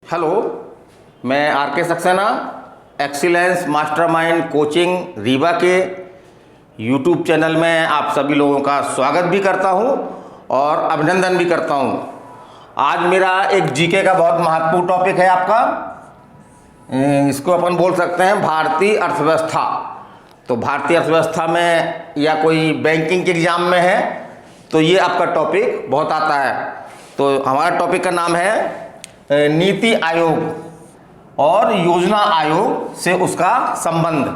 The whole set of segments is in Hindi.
हेलो, मैं आर के Saxena excellence mastermind coaching Rewa के यूट्यूब चैनल में आप सभी लोगों का स्वागत भी करता हूं और अभिनंदन भी करता हूं। आज मेरा एक जीके का बहुत महत्वपूर्ण टॉपिक है आपका। इसको अपन बोल सकते हैं भारतीय अर्थव्यवस्था। तो भारतीय अर्थव्यवस्था में या कोई बैंकिंग के एग्जाम में है तो ये आपका टॉपिक बहुत आता है। तो हमारा टॉपिक का नाम है नीति आयोग और योजना आयोग से उसका संबंध,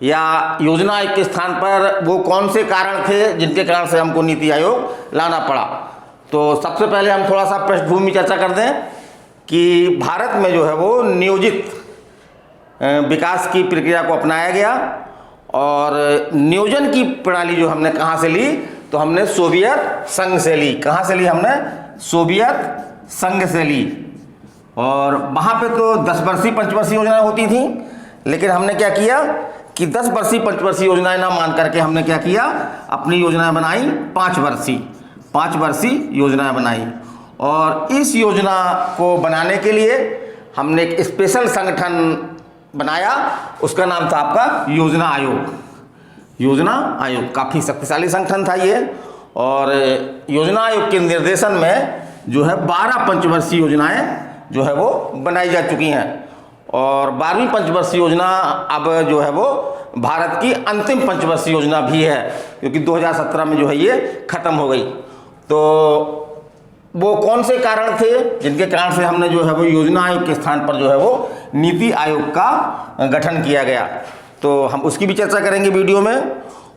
या योजना आयोग के स्थान पर वो कौन से कारण थे जिनके कारण से हमको नीति आयोग लाना पड़ा। तो सबसे पहले हम थोड़ा सा पृष्ठभूमि चर्चा कर दें कि भारत में जो है वो नियोजित विकास की प्रक्रिया को अपनाया गया और नियोजन की प्रणाली जो हमने कहाँ से ली, तो हमने सोवियत संघ से ली। कहाँ से ली हमने? सोवियत संघ से ली। और वहाँ पे तो 10 वर्षीय पंचवर्षीय योजनाएं होती थी, लेकिन हमने क्या किया कि 10 वर्षीय पंचवर्षीय योजनाएं ना मान करके हमने क्या किया, अपनी योजनाएं बनाई 5 वर्षीय योजनाएं बनाई। और इस योजना को बनाने के लिए हमने एक स्पेशल संगठन बनाया, उसका नाम था आपका योजना आयोग। योजना आयोग काफ़ी शक्तिशाली संगठन था ये। और योजना आयोग के निर्देशन में जो है 12 पंचवर्षीय योजनाएं जो है वो बनाई जा चुकी हैं। और 12वीं पंचवर्षीय योजना अब जो है वो भारत की अंतिम पंचवर्षीय योजना भी है, क्योंकि 2017 में जो है ये खत्म हो गई। तो वो कौन से कारण थे जिनके कारण से हमने जो है वो योजना आयोग के स्थान पर जो है वो नीति आयोग का गठन किया गया, तो हम उसकी भी चर्चा करेंगे वीडियो में।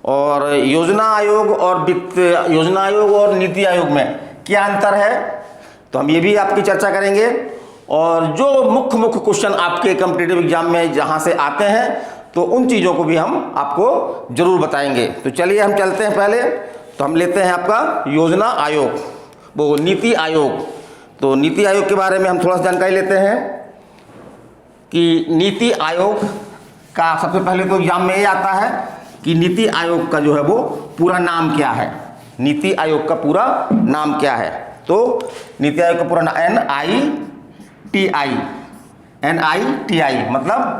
और योजना आयोग और वित्त योजना आयोग और नीति आयोग में क्या अंतर है, तो हम ये भी आपकी चर्चा करेंगे। और जो मुख्य क्वेश्चन आपके कॉम्पिटिटिव एग्जाम में जहाँ से आते हैं, तो उन चीज़ों को भी हम आपको जरूर बताएंगे। तो चलिए हम चलते हैं। पहले तो हम लेते हैं आपका योजना आयोग, वो नीति आयोग। तो नीति आयोग के बारे में हम थोड़ा सा जानकारी लेते हैं कि नीति आयोग का सबसे पहले तो एग्जाम में ये आता है कि नीति आयोग का जो है वो पूरा नाम क्या है। नीति आयोग का पूरा नाम क्या है? तो नीति आयोग का पूरा नाम NITI मतलब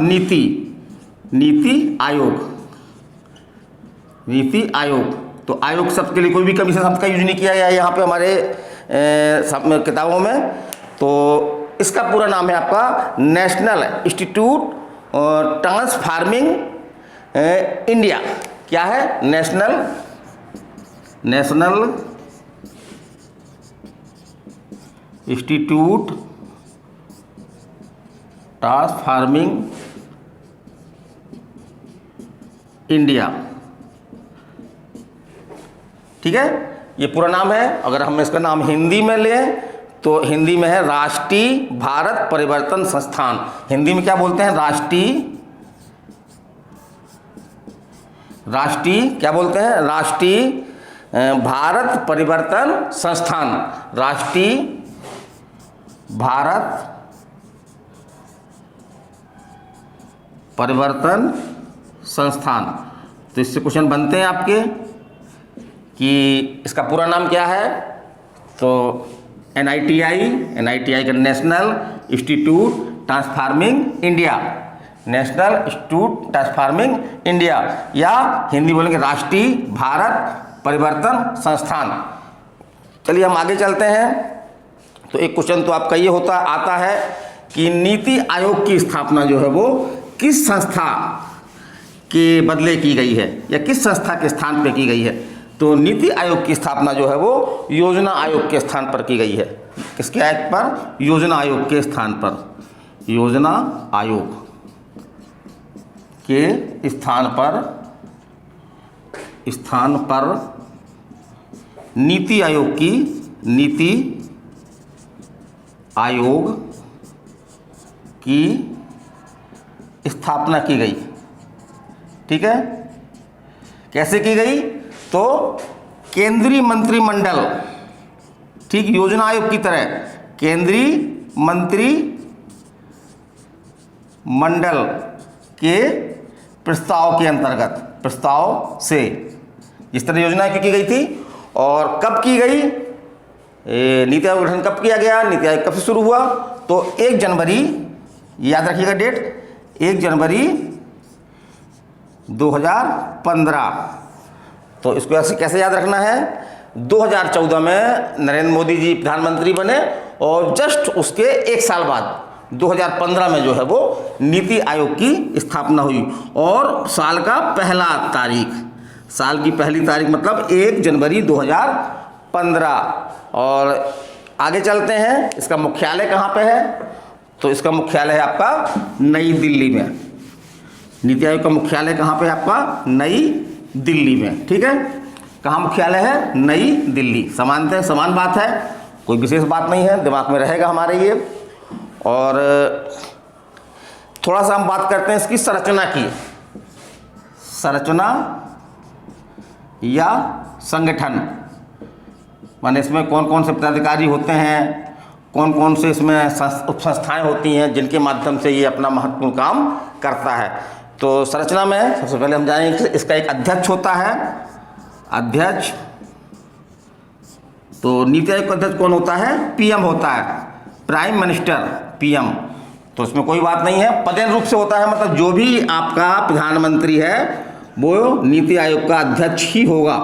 नीति आयोग। तो आयोग शब्द के लिए कोई भी कमीशन शब्द का यूज नहीं किया गया है यहाँ पे हमारे किताबों में। तो इसका पूरा नाम है आपका नेशनल इंस्टीट्यूट ट्रांसफॉर्मिंग इंडिया। क्या है? National institute transforming India. ठीक है, ये पूरा नाम है। अगर हम इसका नाम हिंदी में लें तो हिंदी में है राष्ट्रीय भारत परिवर्तन संस्थान। हिंदी में क्या बोलते हैं? राष्ट्रीय क्या बोलते हैं? राष्ट्रीय भारत परिवर्तन संस्थान। राष्ट्रीय भारत परिवर्तन संस्थान। तो इससे क्वेश्चन बनते हैं आपके कि इसका पूरा नाम क्या है। तो NITI का national institute transforming India, national institute transforming India, या हिंदी बोलेंगे राष्ट्रीय भारत परिवर्तन संस्थान। चलिए हम आगे चलते हैं। तो एक क्वेश्चन तो आपका ये आता है कि नीति आयोग की स्थापना जो है वो किस संस्था के बदले की गई है या किस संस्था के स्थान पर की गई है। तो नीति आयोग की स्थापना जो है वो योजना आयोग के स्थान पर की गई है। किसके आयोग पर? योजना आयोग के स्थान पर। योजना आयोग के स्थान पर नीति आयोग की स्थापना की गई। ठीक है, कैसे की गई? तो केंद्रीय मंत्रिमंडल, ठीक योजना आयोग की तरह केंद्रीय मंत्रिमंडल के प्रस्ताव के अंतर्गत, प्रस्ताव से इस तरह योजना की गई थी। और कब की गई? नीति आयोग गठन कब किया गया, नीति आयोग कब से शुरू हुआ, तो 1 जनवरी, याद रखिएगा डेट, 1 जनवरी 2015। तो इसको ऐसे कैसे याद रखना है, 2014 में नरेंद्र मोदी जी प्रधानमंत्री बने और जस्ट उसके 1 साल बाद 2015 में जो है वो नीति आयोग की स्थापना हुई। और साल का पहला तारीख, साल की पहली तारीख मतलब 1 जनवरी 2015। और आगे चलते हैं, इसका मुख्यालय कहाँ पे है, तो इसका मुख्यालय है आपका नई दिल्ली में। नीति आयोग का मुख्यालय कहाँ पे है आपका, नई दिल्ली में। ठीक है, कहाँ मुख्यालय है, नई दिल्ली। समानतः समान बात है, कोई विशेष बात नहीं है, दिमाग में रहेगा हमारे ये। और थोड़ा सा हम बात करते हैं इसकी संरचना की, संरचना या संगठन, माने इसमें कौन कौन से पदाधिकारी होते हैं, कौन कौन से इसमें उप संस्थाएँ होती हैं जिनके माध्यम से ये अपना महत्वपूर्ण काम करता है। तो संरचना में सबसे पहले हम जानेंगे इसका एक अध्यक्ष होता है, अध्यक्ष। तो नीति आयोग का अध्यक्ष कौन होता है, पीएम होता है, प्राइम मिनिस्टर, पीएम। तो इसमें कोई बात नहीं है, पदेन रूप से होता है, मतलब जो भी आपका प्रधानमंत्री है वो नीति आयोग का अध्यक्ष ही होगा,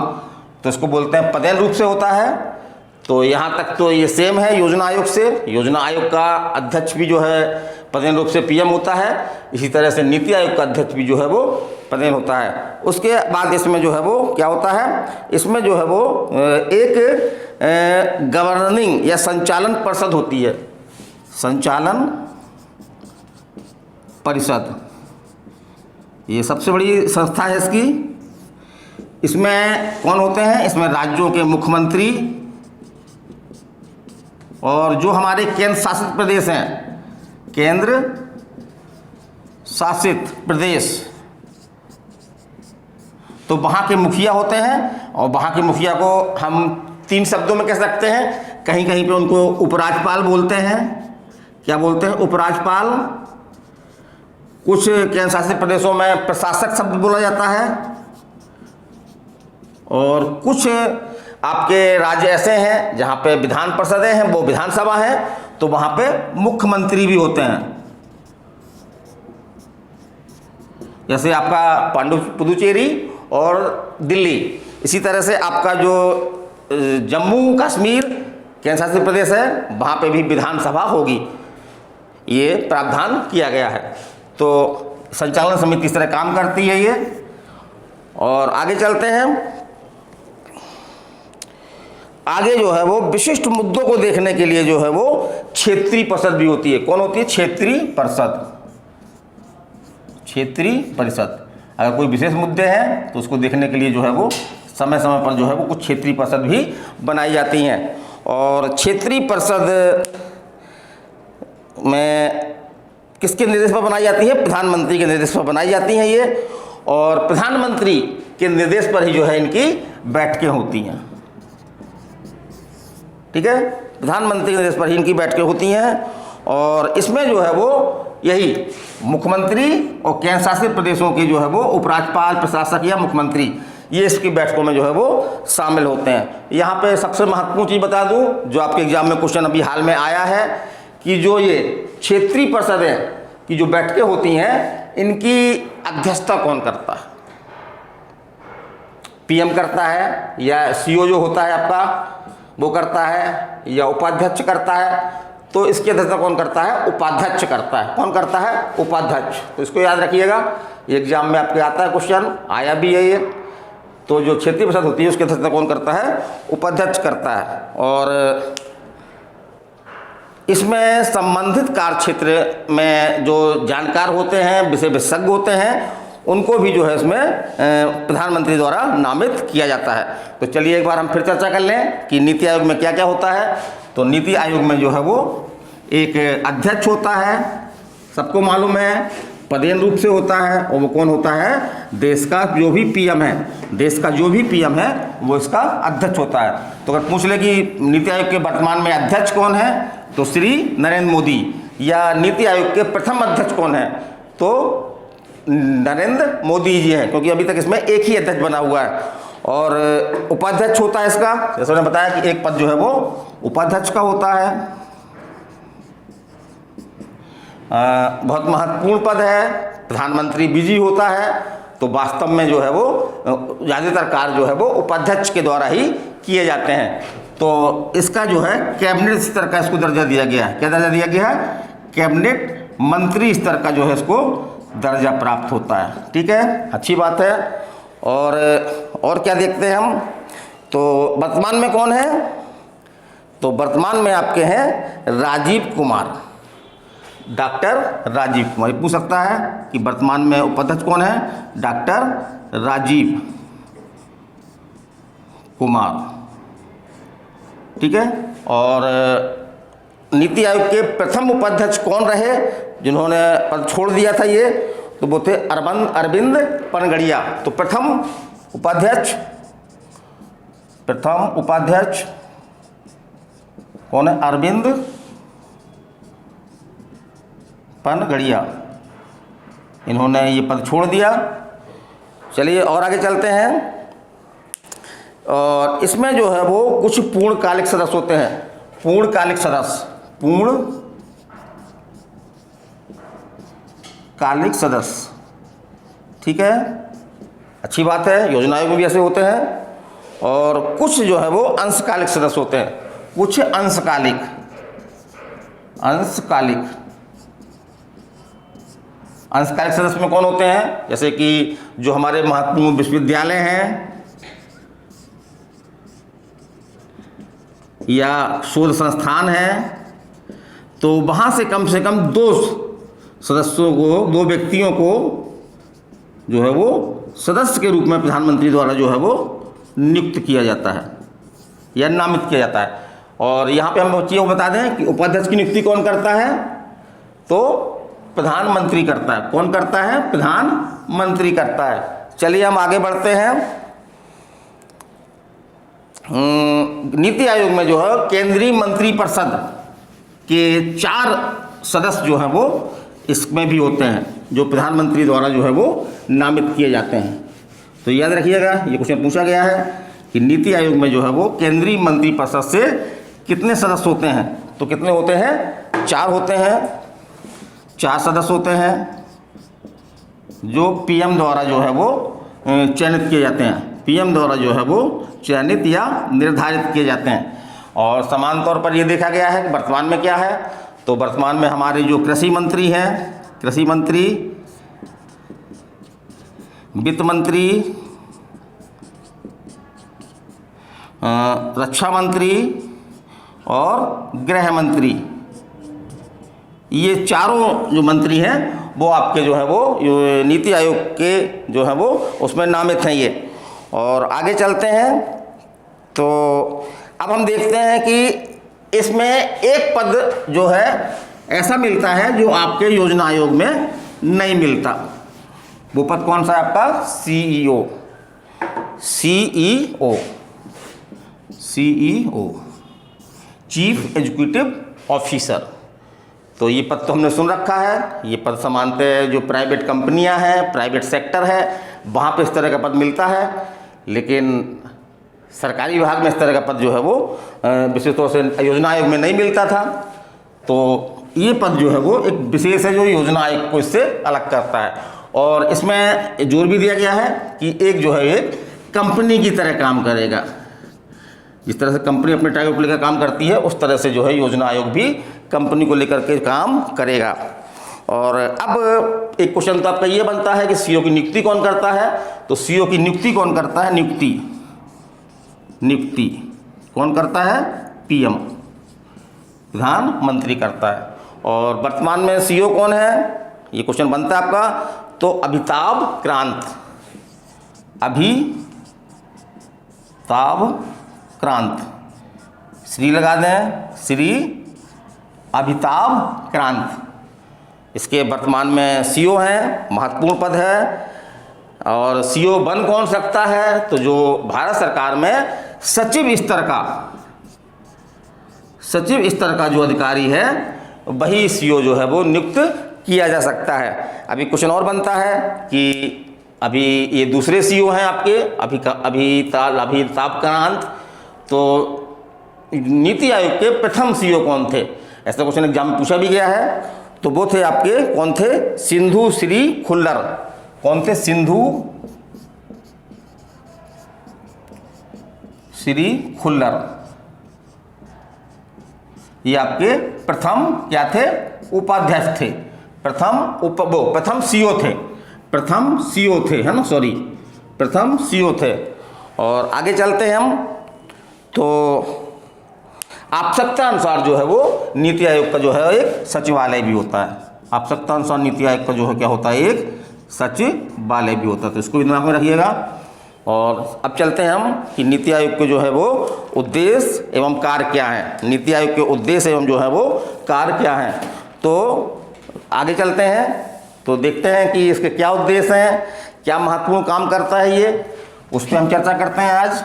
तो इसको बोलते हैं पदेन रूप से होता है। तो यहाँ तक तो ये सेम है योजना आयोग से, योजना आयोग का अध्यक्ष भी जो है पदेन रूप से पीएम होता है, इसी तरह से नीति आयोग का अध्यक्ष भी जो है वो पदेन होता है। उसके बाद इसमें जो है वो क्या होता है, इसमें जो है वो एक गवर्निंग या संचालन परिषद होती है, संचालन परिषद, ये सबसे बड़ी संस्था है इसकी। इसमें कौन होते हैं, इसमें राज्यों के मुख्यमंत्री और जो हमारे केंद्र शासित प्रदेश हैं, केंद्र शासित प्रदेश, तो वहाँ के मुखिया होते हैं। और वहाँ के मुखिया को हम 3 शब्दों में कह सकते हैं, कहीं कहीं पे उनको उपराज्यपाल बोलते हैं। क्या बोलते हैं, उपराज्यपाल। कुछ केंद्र शासित प्रदेशों में प्रशासक शब्द बोला जाता है, और कुछ आपके राज्य ऐसे हैं जहाँ पे विधान परिषदें हैं, वो विधानसभा है, तो वहाँ पे मुख्यमंत्री भी होते हैं। जैसे आपका पुदुचेरी और दिल्ली, इसी तरह से आपका जो जम्मू कश्मीर केंद्र शासित प्रदेश है, वहाँ पे भी विधानसभा होगी, ये प्रावधान किया गया है। तो संचालन समिति इस तरह काम करती है ये। और आगे चलते हैं, आगे जो है वो विशिष्ट मुद्दों को देखने के लिए जो है वो क्षेत्रीय परिषद भी होती है। कौन होती है, क्षेत्रीय परिषद, क्षेत्रीय परिषद। अगर कोई विशेष मुद्दे हैं तो उसको देखने के लिए जो है वो समय समय पर जो है वो कुछ क्षेत्रीय परिषद भी बनाई जाती हैं। और क्षेत्रीय परिषद में किसके निर्देश पर बनाई जाती है, प्रधानमंत्री के निर्देश पर बनाई जाती हैं ये। और प्रधानमंत्री के निर्देश पर ही जो है इनकी बैठकें होती हैं। ठीक है, प्रधानमंत्री के निर्देश पर ही इनकी बैठकें होती हैं। और इसमें जो है वो यही मुख्यमंत्री और केंद्र शासित प्रदेशों के जो है वो उपराज्यपाल, प्रशासक या मुख्यमंत्री, ये इसकी बैठकों में जो है वो शामिल होते हैं। यहाँ पे सबसे महत्वपूर्ण चीज़ बता दूँ, जो आपके एग्जाम में क्वेश्चन अभी हाल में आया है, कि जो ये क्षेत्रीय परिषदें की जो बैठकें होती हैं, इनकी अध्यक्षता कौन करता है, पीएम करता है, या सीओ जो होता है आपका वो करता है, या उपाध्यक्ष करता है। तो इसकी अध्यक्षता कौन करता है, उपाध्यक्ष करता है। कौन करता है, उपाध्यक्ष। तो इसको याद रखिएगा, एग्जाम में आपके आता है क्वेश्चन, आया भी है ये। तो जो क्षेत्रीय परिषद होती है उसकी अध्यक्षता कौन करता है, उपाध्यक्ष करता है। और इसमें संबंधित कार्य क्षेत्र में जो जानकार होते हैं, विशेषज्ञ होते हैं, उनको भी जो है इसमें प्रधानमंत्री द्वारा नामित किया जाता है। तो चलिए एक बार हम फिर चर्चा कर लें कि नीति आयोग में क्या क्या होता है। तो नीति आयोग में जो है वो एक अध्यक्ष होता है, सबको मालूम है, पदेन रूप से होता है। और वो कौन होता है, देश का जो भी पीएम है, देश का जो भी पीएम है वो इसका अध्यक्ष होता है। तो अगर पूछ ले कि नीति आयोग के वर्तमान में अध्यक्ष कौन है, तो श्री नरेंद्र मोदी। या नीति आयोग के प्रथम अध्यक्ष कौन है, तो नरेंद्र मोदी जी हैं, क्योंकि अभी तक इसमें एक ही अध्यक्ष बना हुआ है। और उपाध्यक्ष होता है इसका, जैसे मैंने बताया कि एक पद जो है वो उपाध्यक्ष का होता है। बहुत महत्वपूर्ण पद है। प्रधानमंत्री बिजी होता है तो वास्तव में जो है वो ज़्यादातर कार्य जो है वो उपाध्यक्ष के द्वारा ही किए जाते हैं। तो इसका जो है कैबिनेट स्तर का इसको दर्जा दिया गया है। क्या दर्जा दिया गया है? कैबिनेट मंत्री स्तर का जो है इसको दर्जा प्राप्त होता है। ठीक है, अच्छी बात है। और क्या देखते हैं हम, तो वर्तमान में कौन है? तो वर्तमान में आपके हैं राजीव कुमार, डॉक्टर राजीव कुमार। पूछ सकता है कि वर्तमान में उपाध्यक्ष कौन है? डॉक्टर राजीव कुमार। ठीक है। और नीति आयोग के प्रथम उपाध्यक्ष कौन रहे जिन्होंने पद छोड़ दिया था ये? तो वो थे अरविंद पनगड़िया। तो प्रथम उपाध्यक्ष कौन है? अरविंद पनगड़िया। इन्होंने ये पद छोड़ दिया। चलिए और आगे चलते हैं। और इसमें जो है वो कुछ पूर्णकालिक सदस्य होते हैं। पूर्णकालिक सदस्य, ठीक है, अच्छी बात है। योजना आयोग में भी ऐसे होते हैं। और कुछ जो है वो अंशकालिक सदस्य होते हैं। कुछ अंशकालिक सदस्य में कौन होते हैं? जैसे कि जो हमारे महत्वपूर्ण विश्वविद्यालय हैं या शोध संस्थान हैं, तो वहाँ से कम 2 सदस्यों को, 2 व्यक्तियों को जो है वो सदस्य के रूप में प्रधानमंत्री द्वारा जो है वो नियुक्त किया जाता है या नामित किया जाता है। और यहाँ पे हम बच्चियों को बता दें कि उपाध्यक्ष की नियुक्ति कौन करता है? तो प्रधानमंत्री करता है। कौन करता है? प्रधानमंत्री करता है। चलिए हम आगे बढ़ते हैं। नीति आयोग में जो है केंद्रीय मंत्रिपरिषद के 4 सदस्य जो हैं वो इसमें भी होते हैं, जो प्रधानमंत्री द्वारा जो है वो नामित किए जाते हैं। तो याद रखिएगा, ये क्वेश्चन पूछा गया है कि नीति आयोग में जो है वो केंद्रीय मंत्रिपरिषद से कितने सदस्य होते हैं? तो कितने होते हैं? 4 होते हैं। 4 सदस्य होते हैं जो पीएम द्वारा जो है वो चयनित किए जाते हैं। पीएम द्वारा जो है वो चयनित या निर्धारित किए जाते हैं। और समान तौर पर ये देखा गया है कि वर्तमान में क्या है। तो वर्तमान में हमारे जो कृषि मंत्री हैं, कृषि मंत्री, वित्त मंत्री, रक्षा मंत्री और गृह मंत्री, ये चारों जो मंत्री हैं वो आपके जो है वो नीति आयोग के जो है वो उसमें नामित हैं ये। और आगे चलते हैं। तो अब हम देखते हैं कि इसमें एक पद जो है ऐसा मिलता है जो आपके योजना आयोग में नहीं मिलता। वो पद कौन सा है आपका? CEO, chief executive officer. तो ये पद तो हमने सुन रखा है। ये पद सामान्यतः जो प्राइवेट कंपनियां हैं, प्राइवेट सेक्टर है, वहाँ पे इस तरह का पद मिलता है। लेकिन सरकारी विभाग में इस तरह का पद जो है वो विशेष तौर से योजना आयोग में नहीं मिलता था। तो ये पद जो है वो एक विशेष है जो योजना आयोग को इससे अलग करता है। और इसमें जोर भी दिया गया है कि एक जो है एक कंपनी की तरह काम करेगा। जिस तरह से कंपनी अपने टारगेट को लेकर काम करती है, उस तरह से जो है योजना आयोग भी कंपनी को लेकर के काम करेगा। और अब एक क्वेश्चन तो आपका ये बनता है कि सीईओ की नियुक्ति कौन करता है? तो सीईओ की नियुक्ति कौन करता है? नियुक्ति कौन करता है? पीएम, प्रधानमंत्री करता है। और वर्तमान में सीईओ कौन है? ये क्वेश्चन बनता है आपका। तो अमिताभ कांत, श्री लगा दें, श्री अमिताभ कांत इसके वर्तमान में सीईओ हैं। महत्वपूर्ण पद है। और सीईओ बन कौन सकता है? तो जो भारत सरकार में सचिव स्तर का जो अधिकारी है वही सीईओ जो है वो नियुक्त किया जा सकता है। अभी क्वेश्चन और बनता है कि अभी ये दूसरे सीईओ हैं आपके अमिताभ कांत। तो नीति आयोग के प्रथम सीईओ कौन थे, ऐसा क्वेश्चन एग्जाम में पूछा भी गया है। तो वो थे आपके, कौन थे, सिंधु श्री खुल्लर। कौन थे, सिंधु श्री खुल्लर। ये आपके प्रथम क्या थे, उपाध्यक्ष थे, प्रथम सीईओ थे, प्रथम सीईओ थे, है ना, सॉरी, प्रथम सीईओ थे। और आगे चलते हैं हम। तो आवश्यकता अनुसार जो है वो नीति आयोग का जो है एक सचिवालय भी होता है। आवश्यकता अनुसार नीति आयोग का जो है क्या होता है, एक सचिवालय भी होता है। तो इसको भी दिमाग में रखिएगा। और अब चलते हैं हम कि नीति आयोग के जो है वो उद्देश्य एवं कार्य क्या है। नीति आयोग के उद्देश्य एवं जो है वो कार्य क्या है। तो आगे चलते हैं, तो देखते हैं कि इसके क्या उद्देश्य हैं, क्या महत्वपूर्ण काम करता है ये, उस पर हम चर्चा करते हैं आज।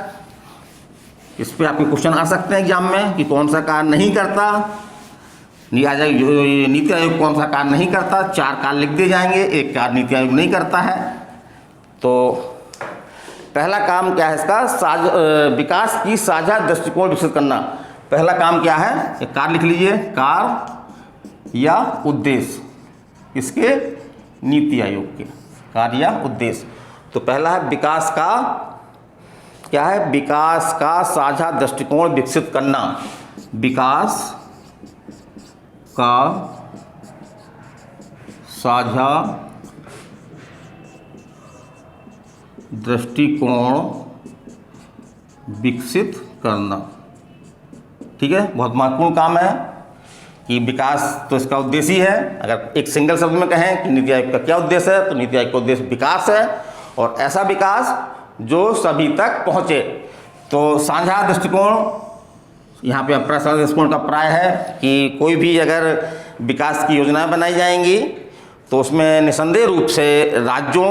इस पर आपके क्वेश्चन आ सकते हैं एग्जाम में कि कौन सा कार्य नहीं करता, नीति आयोग कौन सा कार्य नहीं करता। 4 कार्य लिख दिए जाएंगे, एक कार्य नीति आयोग नहीं करता है। तो पहला काम क्या है इसका, विकास की साझा दृष्टिकोण विकसित करना। पहला काम क्या है, एक कार्य लिख लीजिए, कार्य या उद्देश्य इसके नीति आयोग के, कार्य या उद्देश्य। तो पहला है विकास का, क्या है, विकास का साझा दृष्टिकोण विकसित करना। विकास का साझा दृष्टिकोण विकसित करना। ठीक है, बहुत महत्वपूर्ण काम है कि विकास तो इसका उद्देश्य ही है। अगर एक सिंगल शब्द में कहें कि नीति आयोग का क्या उद्देश्य है, तो नीति आयोग का उद्देश्य विकास है, और ऐसा विकास जो सभी तक पहुँचे। तो साझा दृष्टिकोण, यहाँ पे अपना साझा दृष्टिकोण का प्राय है कि कोई भी अगर विकास की योजनाएं बनाई जाएंगी तो उसमें निसंदेह रूप से राज्यों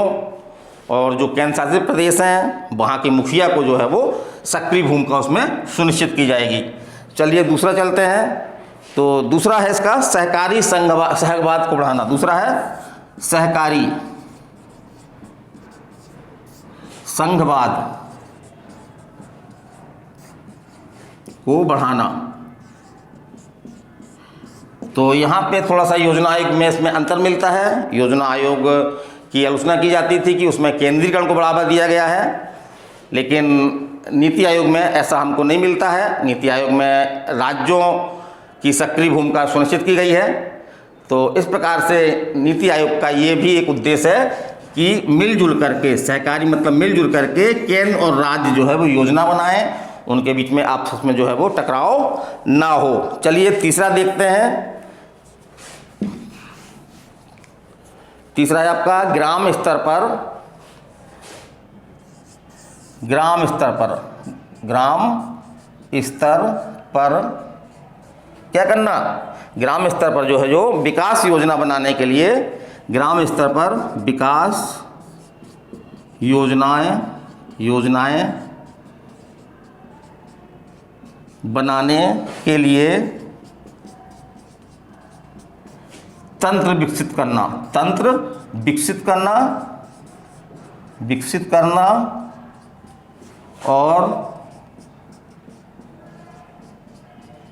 और जो केंद्र शासित प्रदेश हैं वहाँ के मुखिया को जो है वो सक्रिय भूमिका उसमें सुनिश्चित की जाएगी। चलिए दूसरा चलते हैं। तो दूसरा है इसका सहकारी सहभाग को बढ़ाना। दूसरा है सहकारी संघवाद को बढ़ाना। तो यहाँ पे थोड़ा सा योजना आयोग में इसमें अंतर मिलता है। योजना आयोग की आलोचना की जाती थी कि उसमें केंद्रीकरण को बढ़ावा दिया गया है, लेकिन नीति आयोग में ऐसा हमको नहीं मिलता है। नीति आयोग में राज्यों की सक्रिय भूमिका सुनिश्चित की गई है। तो इस प्रकार से नीति आयोग का ये भी एक उद्देश्य है कि मिलजुल करके, सहकारी मतलब मिलजुल करके केंद्र और राज्य जो है वो योजना बनाएं, उनके बीच में आपस में जो है वो टकराव ना हो। चलिए तीसरा देखते हैं। तीसरा है आपका ग्राम स्तर पर, ग्राम स्तर पर क्या करना, ग्राम स्तर पर जो है जो विकास योजना बनाने के लिए, ग्राम स्तर पर विकास योजनाएं बनाने के लिए तंत्र विकसित करना और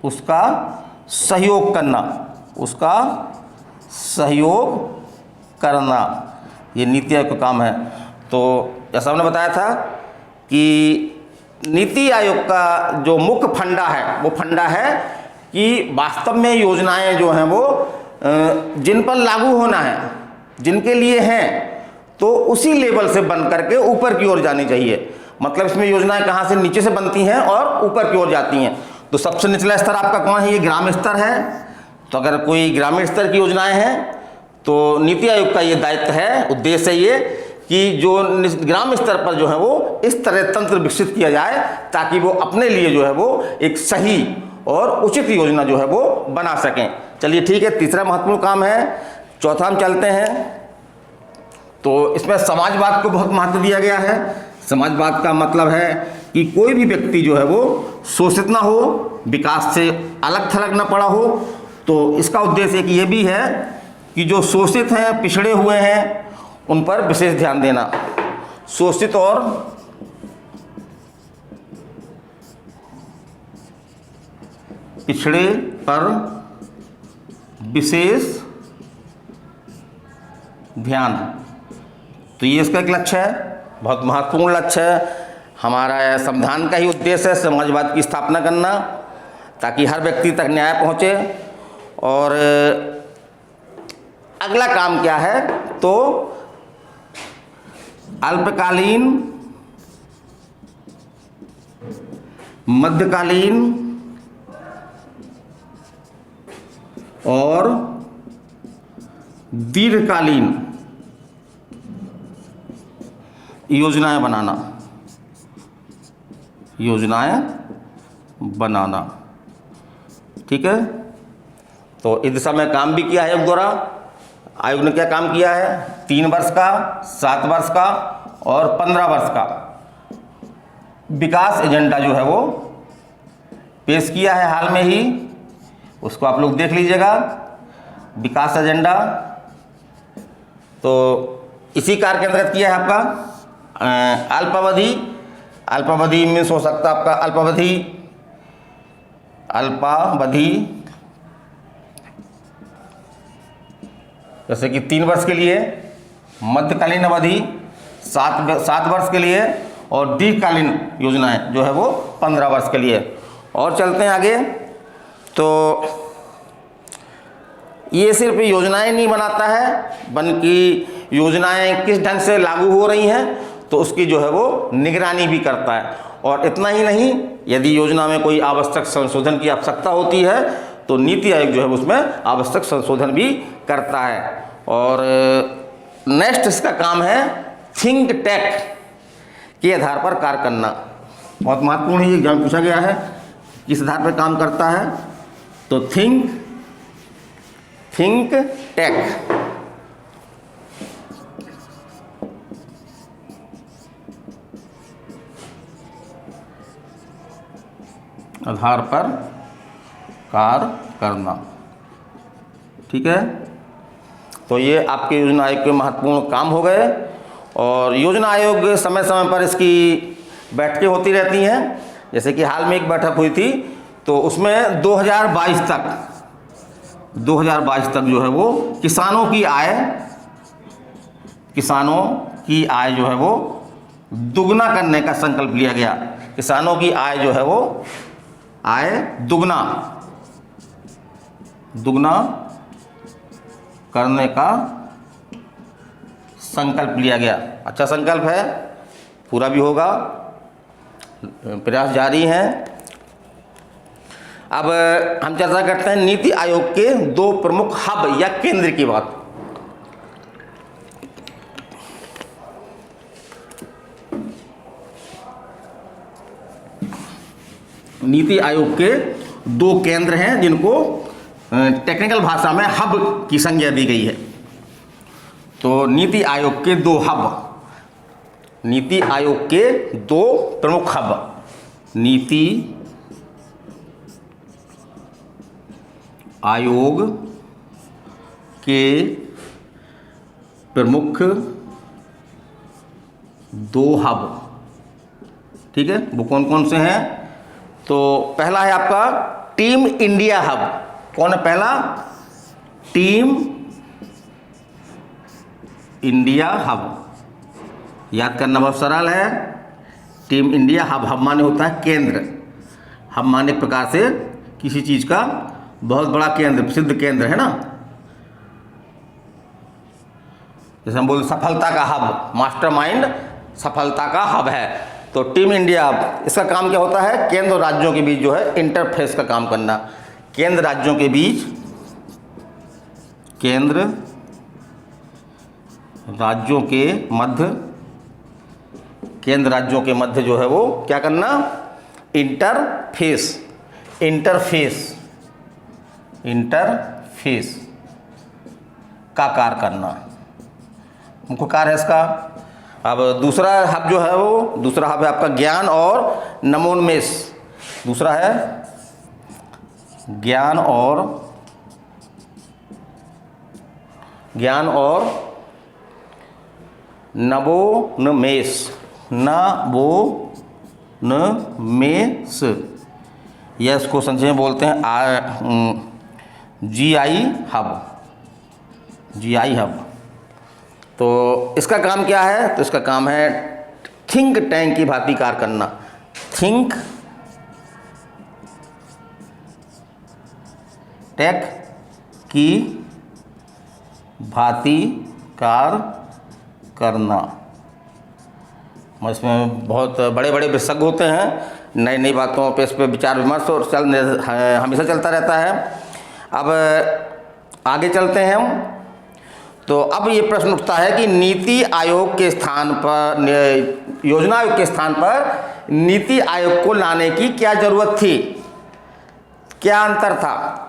उसका सहयोग करना, ये नीति आयोग का काम है। तो जैसा हमने बताया था कि नीति आयोग का जो मुख्य फंडा है वो फंडा है कि वास्तव में योजनाएं जो हैं वो जिन पर लागू होना है, जिनके लिए हैं, तो उसी लेवल से बन करके ऊपर की ओर जानी चाहिए। मतलब इसमें योजनाएं कहाँ से, नीचे से बनती हैं और ऊपर की ओर जाती हैं। तो सबसे निचला स्तर आपका कौन है, ये ग्राम स्तर है। तो अगर कोई ग्रामीण स्तर की योजनाएं हैं तो नीति आयोग का ये दायित्व है, उद्देश्य है ये कि जो ग्राम स्तर पर जो है वो इस तरह तंत्र विकसित किया जाए ताकि वो अपने लिए जो है वो एक सही और उचित योजना जो है वो बना सकें। चलिए ठीक है, तीसरा महत्वपूर्ण काम है। चौथा हम चलते हैं। तो इसमें समाजवाद को बहुत महत्व दिया गया है। समाजवाद का मतलब है कि कोई भी व्यक्ति जो है वो शोषित ना हो, विकास से अलग थलग ना पड़ा हो। तो इसका उद्देश्य एक ये भी है कि जो शोषित हैं, पिछड़े हुए हैं, उन पर विशेष ध्यान देना। शोषित और पिछड़े पर विशेष ध्यान। तो ये इसका एक लक्ष्य है, बहुत महत्वपूर्ण लक्ष्य है। हमारा संविधान का ही उद्देश्य है समाजवाद की स्थापना करना, ताकि हर व्यक्ति तक न्याय पहुँचे। और अगला काम क्या है, तो अल्पकालीन, मध्यकालीन और दीर्घकालीन योजनाएं बनाना, ठीक है। तो इस दिशा में काम भी किया है आयोग द्वारा। आयोग ने क्या काम किया है, 3 वर्ष का, 7 वर्ष का और 15 वर्ष का विकास एजेंडा जो है वो पेश किया है हाल में ही। उसको आप लोग देख लीजिएगा, विकास एजेंडा। तो इसी कार्य के अंतर्गत किया है आपका अल्पावधि मीन्स हो सकता है आपका अल्पावधि जैसे कि 3 वर्ष के लिए, मध्यकालीन अवधि 7 वर्ष के लिए और दीर्घकालीन योजनाएं जो है वो 15 वर्ष के लिए। और चलते हैं आगे। तो ये सिर्फ योजनाएं नहीं बनाता है, बल्कि योजनाएं किस ढंग से लागू हो रही हैं तो उसकी जो है वो निगरानी भी करता है। और इतना ही नहीं, यदि योजना में कोई आवश्यक संशोधन की आवश्यकता होती है तो नीति आयोग जो है उसमें आवश्यक संशोधन भी करता है। और नेक्स्ट इसका काम है थिंक टैंक के आधार पर कार्य करना। बहुत महत्वपूर्ण है, ये एग्जाम पूछा गया है, किस आधार पर काम करता है। तो थिंक टैंक आधार पर कार्य करना, ठीक है। तो ये आपके योजना आयोग के महत्वपूर्ण काम हो गए। और योजना आयोग समय समय पर इसकी बैठकें होती रहती हैं। जैसे कि हाल में एक बैठक हुई थी, तो उसमें 2022 तक जो है वो किसानों की आय जो है वो दुगना करने का संकल्प लिया गया। किसानों की आय जो है वो आय दुगना करने का संकल्प लिया गया। अच्छा संकल्प है, पूरा भी होगा, प्रयास जारी हैं। अब हम चर्चा करते हैं नीति आयोग के 2 प्रमुख हब या केंद्र की बात। नीति आयोग के 2 केंद्र हैं जिनको टेक्निकल भाषा में हब की संज्ञा दी गई है। तो नीति आयोग के 2 हब, नीति आयोग के 2 प्रमुख हब, नीति आयोग के प्रमुख 2 हब, ठीक है। वो कौन कौन से हैं? तो पहला है आपका टीम इंडिया हब। कौन है पहला? Team India hub. याद करना बहुत सरल है। टीम इंडिया हब, हब माने होता है केंद्र। हब माने एक प्रकार से किसी चीज का बहुत बड़ा केंद्र, प्रसिद्ध केंद्र है ना। जैसे हम बोलते सफलता का हब, मास्टरमाइंड सफलता का हब है। तो टीम इंडिया हब, इसका काम क्या होता है? केंद्र और राज्यों के बीच जो है इंटरफेस का काम करना। केंद्र राज्यों के बीच, केंद्र राज्यों के मध्य, केंद्र राज्यों के मध्य जो है वो क्या करना? इंटरफेस का कार्य करना, मुख्य कार्य है इसका। अब दूसरा हब जो है वो, दूसरा हब है आपका ज्ञान और नवोन्मेष। दूसरा है ज्ञान और नवोन्मेष, नवोन्मेष, या इसको संक्षेप में बोलते हैं GI हब, GI हब। तो इसका काम क्या है? तो इसका काम है थिंक टैंक की भांति कार्य करना, थिंक टैंक की भांति कार्य करना। इसमें बहुत बड़े बड़े विशेषज्ञ होते हैं, नई नई बातों पे इस पर विचार विमर्श और हमेशा चलता रहता है। अब आगे चलते हैं हम। तो अब ये प्रश्न उठता है कि नीति आयोग के स्थान पर, योजना आयोग के स्थान पर नीति आयोग को लाने की क्या ज़रूरत थी, क्या अंतर था?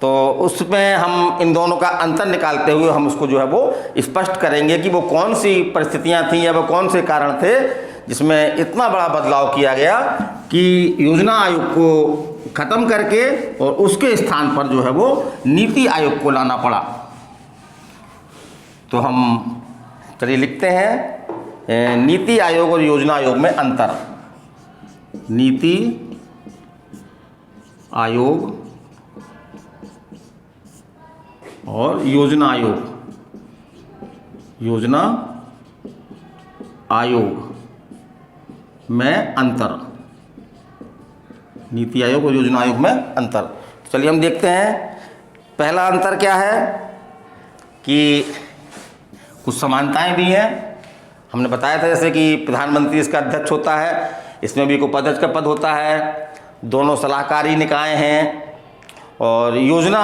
तो उसमें हम इन दोनों का अंतर निकालते हुए हम उसको जो है वो स्पष्ट करेंगे कि वो कौन सी परिस्थितियां थीं या वो कौन से कारण थे जिसमें इतना बड़ा बदलाव किया गया कि योजना आयोग को ख़त्म करके और उसके स्थान पर जो है वो नीति आयोग को लाना पड़ा। तो हम चलिए लिखते हैं नीति आयोग और योजना आयोग में अंतर। नीति आयोग और योजना आयोग, योजना आयोग में अंतर, नीति आयोग और योजना आयोग में अंतर। चलिए हम देखते हैं पहला अंतर क्या है कि कुछ समानताएं भी हैं। हमने बताया था जैसे कि प्रधानमंत्री इसका अध्यक्ष होता है, इसमें भी कोई उपाध्यक्ष का पद होता है, दोनों सलाहकारी निकाय हैं और योजना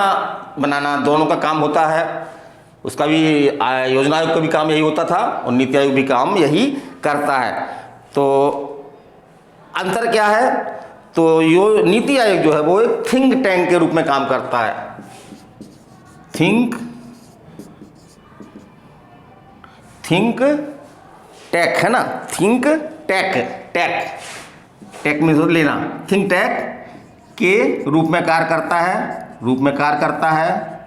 बनाना दोनों का काम होता है। उसका भी योजना आयोग का भी काम यही होता था और नीति आयोग भी काम यही करता है। तो अंतर क्या है? तो नीति आयोग जो है वो एक थिंक टैंक के रूप में काम करता है। थिंक टैक है ना, थिंक टैक में जोड़ लेना, थिंक टैक के रूप में कार्य करता है,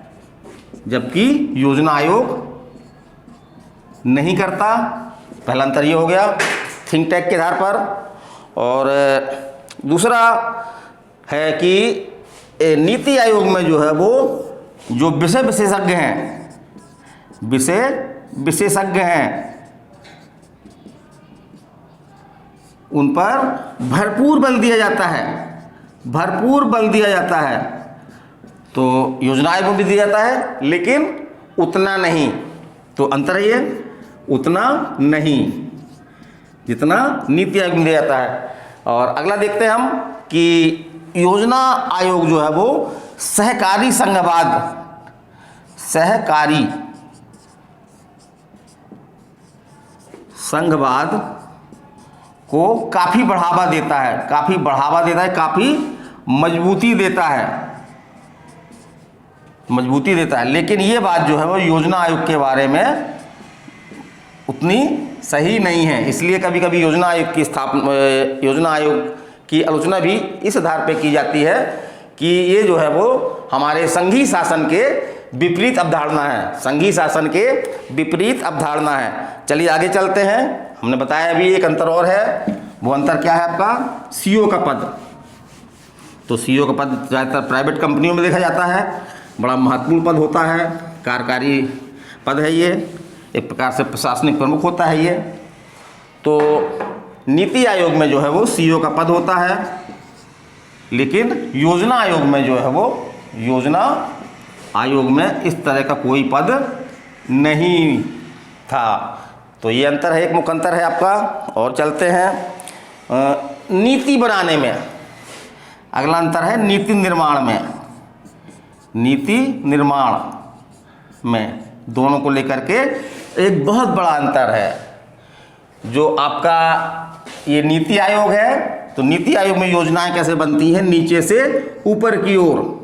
जबकि योजना आयोग नहीं करता। पहला अंतर ये हो गया थिंक टैक के आधार पर। और दूसरा है कि नीति आयोग में जो है वो जो विषय विशेषज्ञ हैं उन पर भरपूर बल दिया जाता है। तो योजना आयोग में भी दिया जाता है लेकिन उतना नहीं। तो अंतर है ये, उतना नहीं जितना नीति आयोग में दिया जाता है। और अगला देखते हैं हम कि योजना आयोग जो है वो सहकारी संघवाद को काफ़ी बढ़ावा देता है, काफ़ी मजबूती देता है। लेकिन ये बात जो है वो योजना आयोग के बारे में उतनी सही नहीं है। इसलिए कभी कभी योजना आयोग की आलोचना भी इस आधार पे की जाती है कि ये जो है वो हमारे संघीय शासन के विपरीत अवधारणा है। चलिए आगे चलते हैं। हमने बताया अभी एक अंतर और है, वो अंतर क्या है आपका? सीईओ का पद। तो सीईओ का पद ज़्यादातर प्राइवेट कंपनियों में देखा जाता है, बड़ा महत्वपूर्ण पद होता है, कार्यकारी पद है ये, एक प्रकार से प्रशासनिक प्रमुख होता है ये। तो नीति आयोग में जो है वो सीईओ का पद होता है, लेकिन योजना आयोग में जो है वो योजना आयोग में इस तरह का कोई पद नहीं था। तो ये अंतर है, एक मुख्य अंतर है आपका। और चलते हैं नीति बनाने में। अगला अंतर है नीति निर्माण में। दोनों को लेकर के एक बहुत बड़ा अंतर है। जो आपका ये नीति आयोग है, तो नीति आयोग में योजनाएं कैसे बनती हैं? नीचे से ऊपर की ओर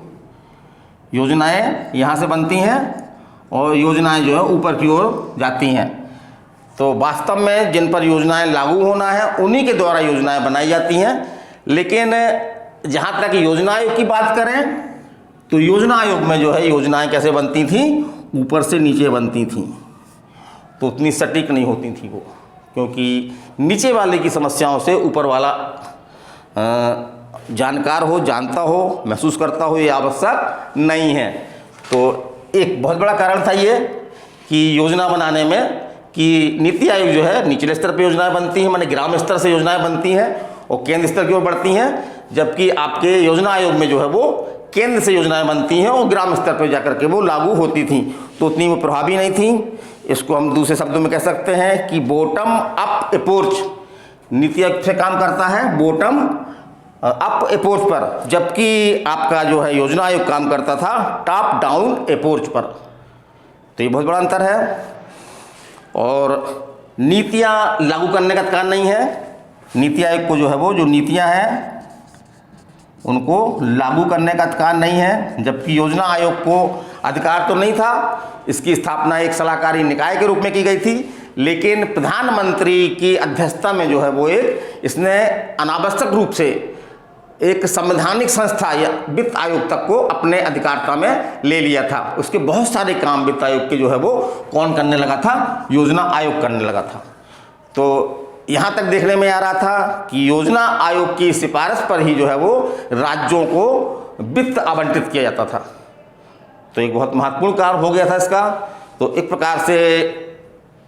योजनाएं यहाँ से बनती हैं और योजनाएं जो है ऊपर की ओर जाती हैं। तो वास्तव में जिन पर योजनाएं लागू होना है उन्हीं के द्वारा योजनाएं बनाई जाती हैं। लेकिन जहाँ तक योजना आयोग की बात करें तो योजना आयोग में जो है योजनाएं कैसे बनती थीं? ऊपर से नीचे बनती थीं। तो उतनी सटीक नहीं होती थी वो, क्योंकि नीचे वाले की समस्याओं से ऊपर वाला जानकार हो, जानता हो, महसूस करता हो, ये आवश्यक नहीं है। तो एक बहुत बड़ा कारण था ये कि योजना बनाने में कि नीति आयोग जो है निचले स्तर पर योजनाएं बनती हैं, माने ग्राम स्तर से योजनाएं बनती हैं और केंद्र स्तर की ओर बढ़ती हैं, जबकि आपके योजना आयोग में जो है वो केंद्र से योजनाएं बनती हैं और ग्राम स्तर पर जाकर के वो लागू होती थी, तो उतनी वो प्रभावी नहीं थी। इसको हम दूसरे शब्दों में कह सकते हैं कि bottom up approach NITI Aayog से काम करता है, बॉटम अप अप्रोच पर, जबकि आपका जो है योजना आयोग काम करता था टॉप डाउन अप्रोच पर। तो ये बहुत बड़ा अंतर है। और नीतियाँ लागू करने का अधिकार नहीं है, नीति आयोग को जो है वो जो नीतियाँ हैं उनको लागू करने का अधिकार नहीं है, जबकि योजना आयोग को अधिकार तो नहीं था। इसकी स्थापना एक सलाहकारी निकाय के रूप में की गई थी, लेकिन प्रधानमंत्री की अध्यक्षता में जो है वो इसने अनावश्यक रूप से एक संवैधानिक संस्था या वित्त आयोग तक को अपने अधिकारता में ले लिया था। उसके बहुत सारे काम वित्त आयोग के जो है वो कौन करने लगा था, योजना आयोग करने लगा था। तो यहाँ तक देखने में आ रहा था कि योजना आयोग की सिफारिश पर ही जो है वो राज्यों को वित्त आवंटित किया जाता था। तो एक बहुत महत्वपूर्ण कार्य हो गया था इसका। तो एक प्रकार से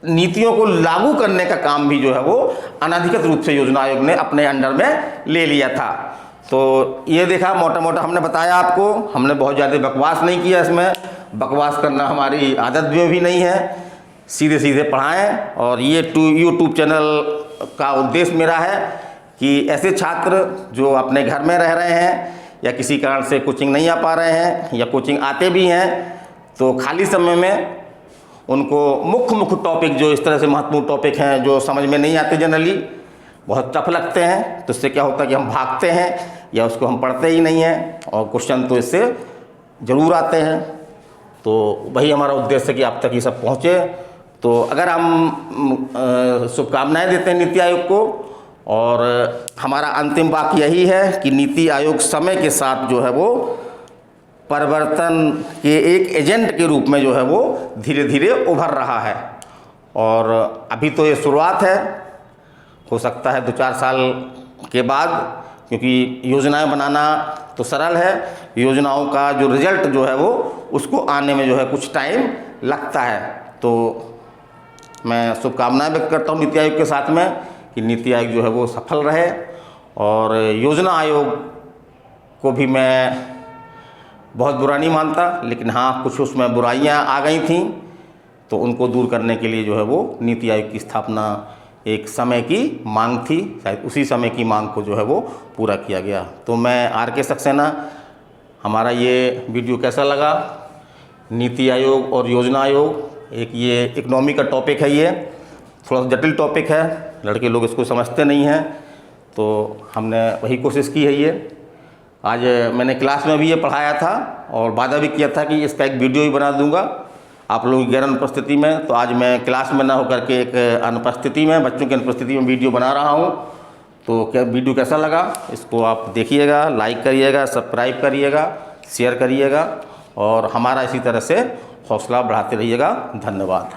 नीतियों को लागू करने का काम भी जो है वो अनधिकृत रूप से योजना आयोग ने अपने अंडर में ले लिया था। तो ये देखा, मोटा मोटा हमने बताया आपको, हमने बहुत ज़्यादा बकवास नहीं किया, इसमें बकवास करना हमारी आदत में भी नहीं है, सीधे सीधे पढ़ाएं। और ये यूट्यूब चैनल का उद्देश्य मेरा है कि ऐसे छात्र जो अपने घर में रह रहे हैं या किसी कारण से कोचिंग नहीं आ पा रहे हैं या कोचिंग आते भी हैं, तो खाली समय में उनको मुख्य टॉपिक जो इस तरह से महत्वपूर्ण टॉपिक हैं जो समझ में नहीं आते, जनरली बहुत टफ लगते हैं, तो इससे क्या होता है कि हम भागते हैं या उसको हम पढ़ते ही नहीं हैं और क्वेश्चन तो इससे ज़रूर आते हैं। तो वही हमारा उद्देश्य है कि आप तक ये सब पहुँचे। तो अगर हम शुभकामनाएं देते हैं नीति आयोग को, और हमारा अंतिम वाक्य यही है कि नीति आयोग समय के साथ जो है वो परिवर्तन के एक एजेंट के रूप में जो है वो धीरे धीरे उभर रहा है। और अभी तो ये शुरुआत है, हो सकता है 2-4 साल के बाद, क्योंकि योजनाएं बनाना तो सरल है, योजनाओं का जो रिजल्ट जो है वो उसको आने में जो है कुछ टाइम लगता है। तो मैं शुभकामनाएं व्यक्त करता हूँ नीति आयोग के साथ में कि नीति आयोग जो है वो सफल रहे। और योजना आयोग को भी मैं बहुत बुरा नहीं मानता, लेकिन हाँ कुछ उसमें बुराइयाँ आ गई थीं, तो उनको दूर करने के लिए जो है वो नीति आयोग की स्थापना एक समय की मांग थी, शायद उसी समय की मांग को जो है वो पूरा किया गया। तो मैं RK सक्सेना, हमारा ये वीडियो कैसा लगा, नीति आयोग और योजना आयोग, एक ये इकोनॉमी का टॉपिक है, ये थोड़ा सा जटिल टॉपिक है, लड़के लोग इसको समझते नहीं हैं, तो हमने वही कोशिश की है। ये आज मैंने क्लास में भी ये पढ़ाया था और वादा भी किया था कि इसका एक वीडियो ही बना दूंगा आप लोगों की गैर अनुपस्थिति में। तो आज मैं क्लास में ना होकर के एक अनुपस्थिति में, बच्चों की अनुपस्थिति में वीडियो बना रहा हूँ। तो क्या वीडियो कैसा लगा इसको आप देखिएगा, लाइक करिएगा, सब्सक्राइब करिएगा, शेयर करिएगा और हमारा इसी तरह से हौसला बढ़ाते रहिएगा। धन्यवाद।